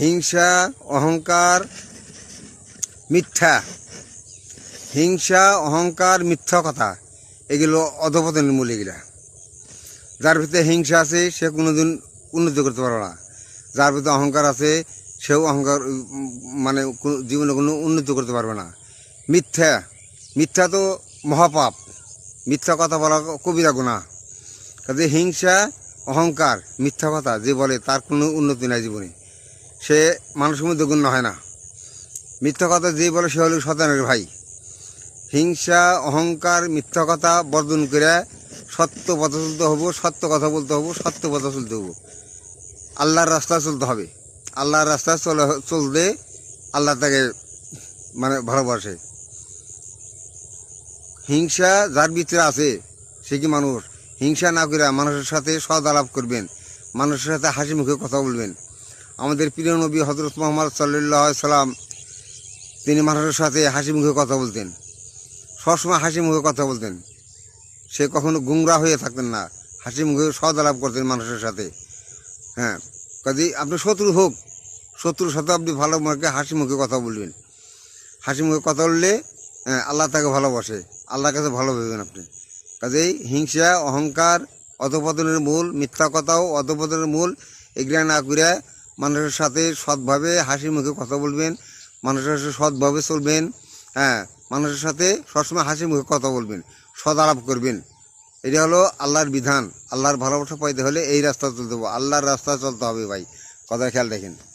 হিংসা, অহংকার, মিথ্যা। হিংসা, অহংকার, মিথ্যা কথা, এগুলো অধপতনের মূল। এগুলা যার ভিতরে হিংসা আছে সে কোনোদিন উন্নতি করতে পারবে না। যার ভিতরে অহংকার আছে সেও অহংকার মানে জীবনে কোনো উন্নতি করতে পারবে না। মিথ্যা, মিথ্যা তো মহাপাপ। মিথ্যা কথা বলা কবিরা গুনাহ। কাজে হিংসা, অহংকার, মিথ্যা কথা যে বলে তার কোনো উন্নতি নাই জীবনে, সে মানুষের মধ্যে গণ্য হয় না। মিথ্যা কথা যে বলে সে হলো শয়তানের ভাই। হিংসা, অহংকার, মিথ্যা কথা বর্জন করে সত্য পথে চলতে হবো, সত্য কথা বলতে হবো, সত্য পথে চলতে হবো, আল্লাহর রাস্তায় চলতে হবে। আল্লাহর রাস্তায় চলতে আল্লাহ তাকে মানে ভালোবাসে। হিংসা যার ভিতরে আছে সে কি মানুষ? হিংসা না করে মানুষের সাথে সদ আলাপ করবেন, মানুষের সাথে হাসি মুখে কথা বলবেন। আমাদের প্রিয় নবী হযরত মুহাম্মদ সাল্লাল্লাহু আলাইহি সাল্লাম তিনি মানুষের সাথে হাসি মুখে কথা বলতেন, সবসময় হাসি মুখে কথা বলতেন। সে কখনো গুমরা হয়ে থাকতেন না, হাসি মুখে সদ আলাপ করতেন মানুষের সাথে। হ্যাঁ, কাজে আপনি শত্রু হোক, শত্রুর সাথে আপনি ভালো মুখে হাসি মুখে কথা বলবেন। হাসি মুখে কথা বললে আল্লাহ তাকে ভালোবাসে, আল্লাহর কাছে ভালো ভেবেন আপনি। কাজেই হিংসা, অহংকার অধপতনের মূল, মিথ্যা কথাও অধপতনের মূল। এগুলা না করে মানুষের সাথে সৎভাবে হাসি মুখে কথা বলবেন, মানুষের সাথে সৎভাবে চলবেন। হ্যাঁ, মানুষের সাথে সবসময় হাসি মুখে কথা বলবেন, সদ আলাপ করবেন। এটা হলো আল্লাহর বিধান। আল্লাহর ভালোবাসা পাইতে হলে এই রাস্তা চলতে হবে, আল্লাহর রাস্তা চলতে হবে ভাই। কথা খেয়াল রাখেন।